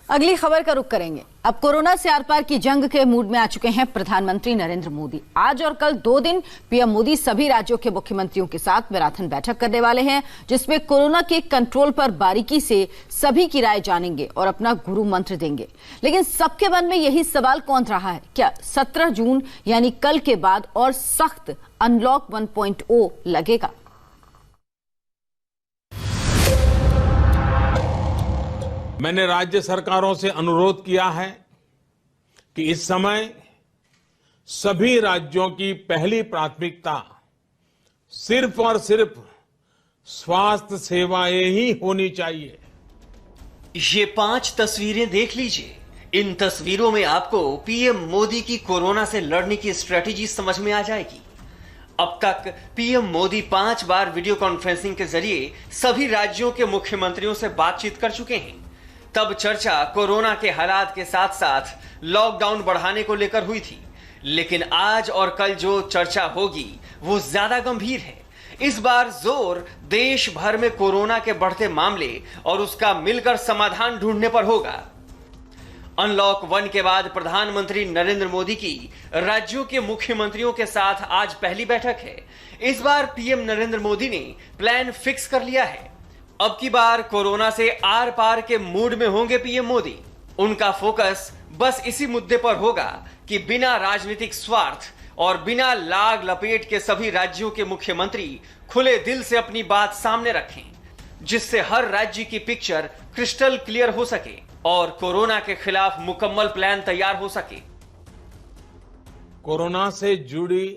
अगली खबर का रुख करेंगे। अब कोरोना से आर पार की जंग के मूड में आ चुके हैं प्रधानमंत्री नरेंद्र मोदी। आज और कल 2 दिन पीएम मोदी सभी राज्यों के मुख्यमंत्रियों के साथ मैराथन बैठक करने वाले हैं, जिसमें कोरोना के कंट्रोल पर बारीकी से सभी की राय जानेंगे और अपना गुरु मंत्र देंगे। लेकिन सबके मन में यही सवाल कौन रहा है, क्या 17 जून यानी कल के बाद और सख्त अनलॉक 1.0 लगेगा? मैंने राज्य सरकारों से अनुरोध किया है कि इस समय सभी राज्यों की पहली प्राथमिकता सिर्फ और सिर्फ स्वास्थ्य सेवाएं ही होनी चाहिए। ये 5 तस्वीरें देख लीजिए। इन तस्वीरों में आपको पीएम मोदी की कोरोना से लड़ने की स्ट्रेटेजी समझ में आ जाएगी। अब तक पीएम मोदी 5 बार वीडियो कॉन्फ्रेंसिंग के जरिए सभी राज्यों के मुख्यमंत्रियों से बातचीत कर चुके हैं। तब चर्चा कोरोना के हालात के साथ साथ लॉकडाउन बढ़ाने को लेकर हुई थी, लेकिन आज और कल जो चर्चा होगी वो ज्यादा गंभीर है। इस बार जोर देश भर में कोरोना के बढ़ते मामले और उसका मिलकर समाधान ढूंढने पर होगा। अनलॉक 1 के बाद प्रधानमंत्री नरेंद्र मोदी की राज्यों के मुख्यमंत्रियों के साथ आज पहली बैठक है। इस बार पीएम नरेंद्र मोदी ने प्लान फिक्स कर लिया है। अब की बार कोरोना से आर पार के मूड में होंगे पीएम मोदी। उनका फोकस बस इसी मुद्दे पर होगा कि बिना राजनीतिक स्वार्थ और बिना लाग लपेट के सभी राज्यों के मुख्यमंत्री खुले दिल से अपनी बात सामने रखें, जिससे हर राज्य की पिक्चर क्रिस्टल क्लियर हो सके और कोरोना के खिलाफ मुकम्मल प्लान तैयार हो सके। कोरोना से जुड़ी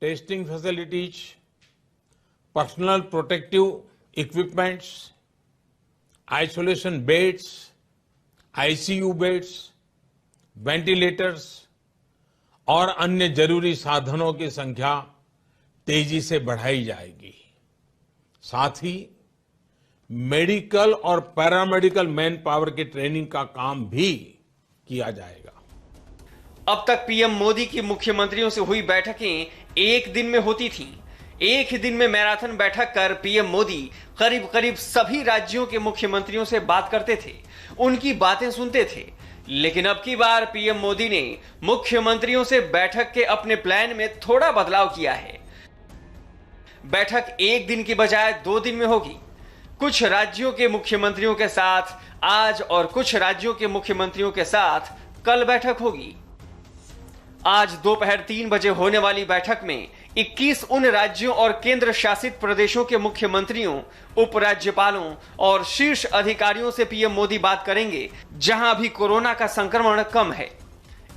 testing facilities, personal protective equipments, isolation beds, ICU beds, ventilators और अन्य जरूरी साधनों की संख्या तेजी से बढ़ाई जाएगी। साथ ही मेडिकल और पैरामेडिकल मैन पावर की ट्रेनिंग का काम भी किया जाएगा। अब तक पीएम मोदी की मुख्यमंत्रियों से हुई बैठकें एक दिन में होती थीं। एक ही दिन में मैराथन बैठक कर पीएम मोदी करीब करीब सभी राज्यों के मुख्यमंत्रियों से बात करते थे, उनकी बातें सुनते थे। लेकिन अब की बार पीएम मोदी ने मुख्यमंत्रियों से बैठक के अपने प्लान में थोड़ा बदलाव किया है। बैठक एक दिन की बजाय 2 दिन में होगी। कुछ राज्यों के मुख्यमंत्रियों के साथ आज और कुछ राज्यों के मुख्यमंत्रियों के साथ कल बैठक होगी। आज दोपहर 3 बजे होने वाली बैठक में 21 उन राज्यों और केंद्र शासित प्रदेशों के मुख्यमंत्रियों, उपराज्यपालों और शीर्ष अधिकारियों से पीएम मोदी बात करेंगे जहां अभी कोरोना का संक्रमण कम है।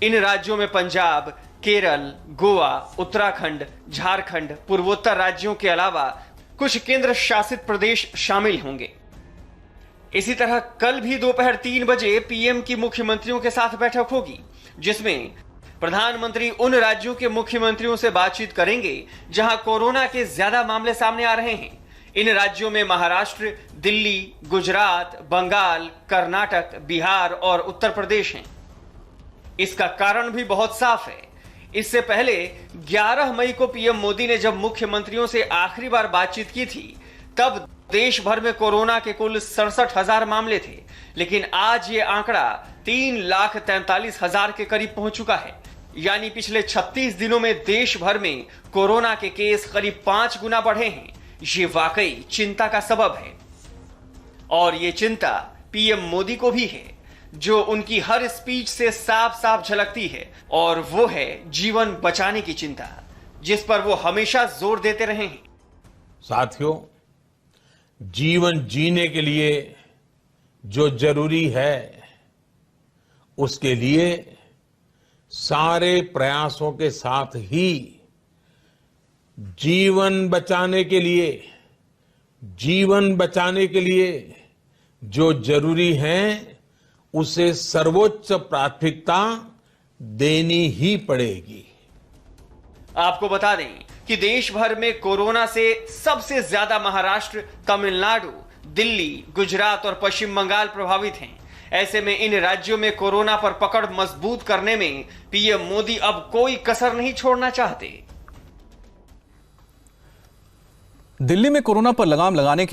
इन राज्यों में पंजाब, केरल, गोवा, उत्तराखंड, झारखंड, पूर्वोत्तर राज्यों के अलावा कुछ केंद्र शासित प्रदेश शामिल होंगे। इसी तरह कल भी दोपहर 3 बजे पीएम की मुख्यमंत्रियों के साथ बैठक होगी, जिसमें प्रधानमंत्री उन राज्यों के मुख्यमंत्रियों से बातचीत करेंगे जहां कोरोना के ज्यादा मामले सामने आ रहे हैं। इन राज्यों में महाराष्ट्र, दिल्ली, गुजरात, बंगाल, कर्नाटक, बिहार और उत्तर प्रदेश हैं। इसका कारण भी बहुत साफ है। इससे पहले 11 मई को पीएम मोदी ने जब मुख्यमंत्रियों से आखिरी बार बातचीत की थी, तब देश भर में कोरोना के कुल 67,000 मामले थे, लेकिन आज ये आंकड़ा 3,43,000 के करीब पहुंच चुका है। यानी पिछले 36 दिनों में देश भर में कोरोना के केस करीब 5 गुना बढ़े हैं। ये वाकई चिंता का सबब है और ये चिंता पीएम मोदी को भी है, जो उनकी हर स्पीच से साफ साफ झलकती है, और वो है जीवन बचाने की चिंता, जिस पर वो हमेशा जोर देते रहे हैं। साथियों, जीवन जीने के लिए जो जरूरी है, उसके लिए सारे प्रयासों के साथ ही जीवन बचाने के लिए जो जरूरी है उसे सर्वोच्च प्राथमिकता देनी ही पड़ेगी। आपको बता दें कि देश भर में कोरोना से सबसे ज्यादा महाराष्ट्र, तमिलनाडु, दिल्ली, गुजरात और पश्चिम बंगाल प्रभावित हैं। ऐसे में इन राज्यों में कोरोना पर पकड़ मजबूत करने में पीएम मोदी अब कोई कसर नहीं छोड़ना चाहते। दिल्ली में कोरोना पर लगाम लगाने